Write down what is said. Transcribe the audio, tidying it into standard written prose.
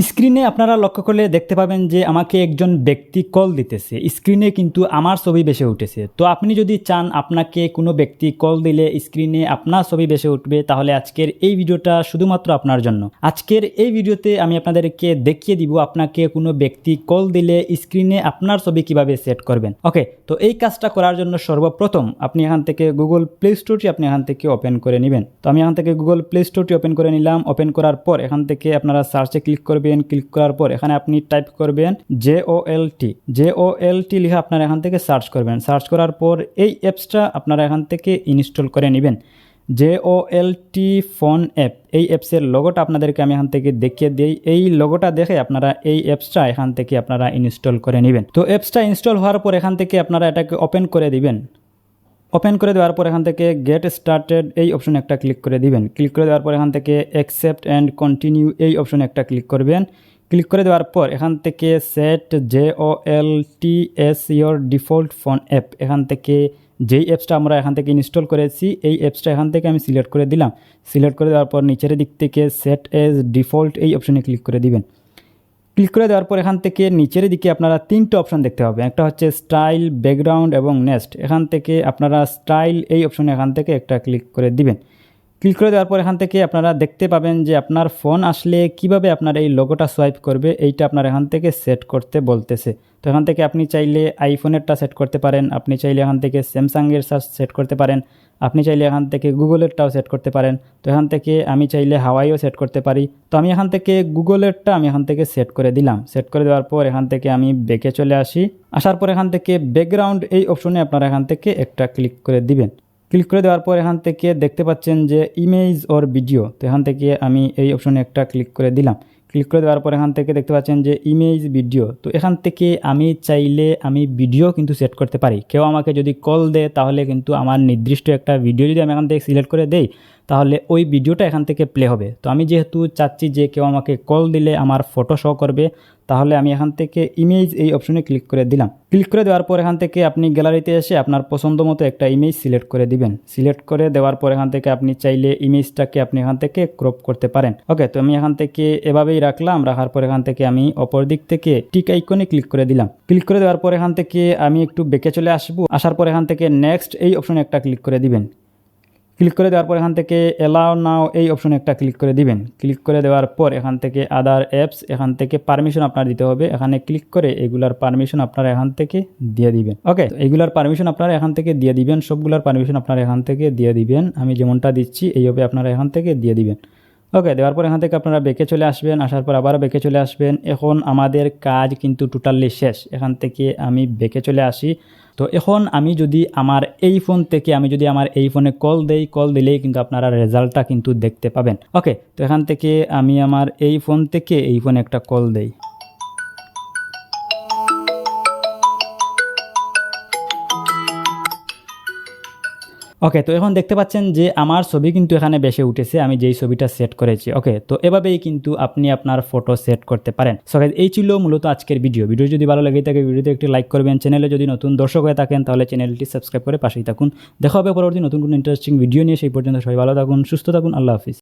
স্ক্রিনে আপনারা লক্ষ্য করলে দেখতে পাবেন যে আমাকে একজন ব্যক্তি কল দিতেছে। স্ক্রিনে কিন্তু আমার ছবি ভেসে উঠেছে। তো আপনি যদি চান আপনাকে কোনো ব্যক্তি কল দিলে স্ক্রিনে আপনার ছবি ভেসে উঠবে, তাহলে আজকের এই ভিডিওটা শুধুমাত্র আপনার জন্য। আজকের এই ভিডিওতে আমি আপনাদেরকে দেখিয়ে দিব আপনাকে কোনো ব্যক্তি কল দিলে স্ক্রিনে আপনার ছবি কিভাবে সেট করবেন। ওকে, তো এই কাজটা করার জন্য সর্বপ্রথম আপনি এখান থেকে গুগল প্লে স্টোরটি আপনি এখান থেকে ওপেন করে নেবেন। তো আমি এখান থেকে গুগল প্লে স্টোরটি ওপেন করে নিলাম। ওপেন করার পর এখান থেকে আপনারা সার্চে ক্লিক করবেন। ক্লিক করার পর এখানে আপনি টাইপ করবেন JOLT লিখে আপনারা এখান থেকে সার্চ করবেন। সার্চ করার পর এই অ্যাপসটা আপনারা এখান থেকে ইনস্টল করে নেবেন। JOLT ফোন অ্যাপ, এই অ্যাপসের লোগোটা আপনাদেরকে আমি এখান থেকে দেখিয়ে দিই। এই লোগোটা দেখে আপনারা এই অ্যাপসটা এখান থেকে আপনারা ইনস্টল করে নেবেন। তো অ্যাপসটা ইনস্টল হওয়ার পর এখান থেকে আপনারা এটাকে ওপেন করে দিবেন। ওপেন করে দেওয়ার পর এখান থেকে গেট স্টার্টেড এই অপশনে একটা ক্লিক করে দিবেন। ক্লিক করে দেওয়ার পর এখান থেকে অ্যাকসেপ্ট অ্যান্ড কন্টিনিউ এই অপশনে একটা ক্লিক করবেন। ক্লিক করে দেওয়ার পর এখান থেকে set JOLT S your default phone app, এখান থেকে যেই অ্যাপসটা আমরা এখান থেকে ইনস্টল করেছি এই অ্যাপসটা এখান থেকে আমি সিলেক্ট করে দিলাম। সিলেক্ট করে দেওয়ার পর নিচের দিক থেকে সেট এজ ডিফল্ট এই অপশনে ক্লিক করে দিবেন। ক্লিক করে দেওয়ার পর এখান থেকে নিচের দিকে আপনারা তিনটে অপশন দেখতে পাবেন। একটা হচ্ছে স্টাইল, ব্যাকগ্রাউন্ড এবং নেক্সট। এখান থেকে আপনারা স্টাইল এই অপশনে এখান থেকে একটা ক্লিক করে দিবেন। ক্লিক করে দেওয়ার পর এখান থেকে আপনারা দেখতে পাবেন যে আপনার ফোন আসলে কিভাবে আপনার এই লোগোটা সোয়াইপ করবে এইটা আপনার এখান থেকে সেট করতে বলতেছে। তো এখান থেকে আপনি চাইলে আইফোনেরটা সেট করতে পারেন, আপনি চাইলে এখান থেকে স্যামসাংয়ের সেট করতে পারেন, আপনি চাইলে এখান থেকে গুগলেরটাও সেট করতে পারেন। তো এখান থেকে আমি চাইলে হাওয়াইও সেট করতে পারি। তো আমি এখান থেকে গুগলেরটা আমি এখান থেকে সেট করে দিলাম। সেট করে দেওয়ার পর এখান থেকে আমি ব্যাকে চলে আসি। আসার পর এখান থেকে ব্যাকগ্রাউন্ড এই অপশনে আপনারা এখান থেকে একটা ক্লিক করে দিবেন। ক্লিক করে দেওয়ার পর এখান থেকে দেখতে পাচ্ছেন যে ইমেজ অর ভিডিও, তো এখান থেকে আমি এই অপশনে একটা ক্লিক করে দিলাম। ক্লিক করে দেওয়ার পর এখান থেকে দেখতে পাচ্ছেন যে ইমেজ ভিডিও, তো এখান থেকে আমি চাইলে আমি ভিডিও কিন্তু সেট করতে পারি। কেউ আমাকে যদি কল দেয় তাহলে কিন্তু আমার নির্দিষ্ট একটা ভিডিও যদি আমি এখান থেকে সিলেক্ট করে দেই তাহলে ওই ভিডিওটা এখান থেকে প্লে হবে। তো আমি যেহেতু চাচ্ছি যে কেউ আমাকে কল দিলে আমার ফটো শো করবে, তাহলে আমি এখান থেকে ইমেজ এই অপশনে ক্লিক করে দিলাম। ক্লিক করে দেওয়ার পর এখান থেকে আপনি গ্যালারিতে এসে আপনার পছন্দ মতো একটা ইমেজ সিলেক্ট করে দিবেন। সিলেক্ট করে দেওয়ার পর এখান থেকে আপনি চাইলে ইমেজটাকে আপনি এখান থেকে ক্রপ করতে পারেন। ওকে, তো আমি এখান থেকে এভাবেই রাখলাম। রাখার পর এখান থেকে আমি অপর দিক থেকে টিক আইকনে ক্লিক করে দিলাম। ক্লিক করে দেওয়ার পর এখান থেকে আমি একটু বেঁকে চলে আসবো। আসার পর এখান থেকে নেক্সট এই অপশনে একটা ক্লিক করে দিবেন। ক্লিক করে দেওয়ার পর এখান থেকে অ্যালাউ নাও এই অপশনে একটা ক্লিক করে দিবেন। ক্লিক করে দেওয়ার পর এখান থেকে আদার অ্যাপস, এখান থেকে পারমিশন আপনার দিতে হবে। এখানে ক্লিক করে এগুলার পারমিশন আপনারা এখান থেকে দিয়ে দিবেন। ওকে, এগুলার পারমিশন আপনারা এখান থেকে দিয়ে দিবেন। সবগুলার পারমিশন আপনারা এখান থেকে দিয়ে দিবেন। আমি যেমনটা দিচ্ছি এইভাবে আপনারা এখান থেকে দিয়ে দিবেন। ওকে, দেওয়ার পর এখান থেকে আপনারা বেঁকে চলে আসবেন। আসার পর আবার বেঁকে চলে আসবেন। এখন আমাদের কাজ কিন্তু টোটালি শেষ। এখান থেকে আমি বেঁকে চলে আসি। তো এখন আমি যদি আমার এই ফোন থেকে আমি যদি আমার এই ফোনে কল দেই, কল দিলেই কিন্তু আপনারা রেজাল্টটা কিন্তু দেখতে পাবেন। ওকে, তো এখান থেকে আমি আমার এই ফোন থেকে এই ফোনে একটা কল দেই। ওকে, তো এখন দেখতে পাচ্ছেন যে আমার ছবি কিন্তু এখানে বেশি উঠেছে, আমি যেই ছবিটা সেট করেছি। ওকে, তো এভাবেই কিন্তু আপনি আপনার ফটো সেট করতে পারেন। সো গাইস, এই ছিল মূলত আজকের ভিডিও। যদি ভালো লাগে থাকে ভিডিওতে একটি লাইক করবেন। চ্যানেলে যদি নতুন দর্শক হয়ে থাকেন তাহলে চ্যানেলটি সাবস্ক্রাইব করে পাশেই থাকুন। দেখা হবে পরবর্তী নতুন কোনো ইন্টারেস্টিং ভিডিও নিয়ে। সেই পর্যন্ত সবাই ভালো থাকুন, সুস্থ থাকুন। আল্লাহ হাফিজ।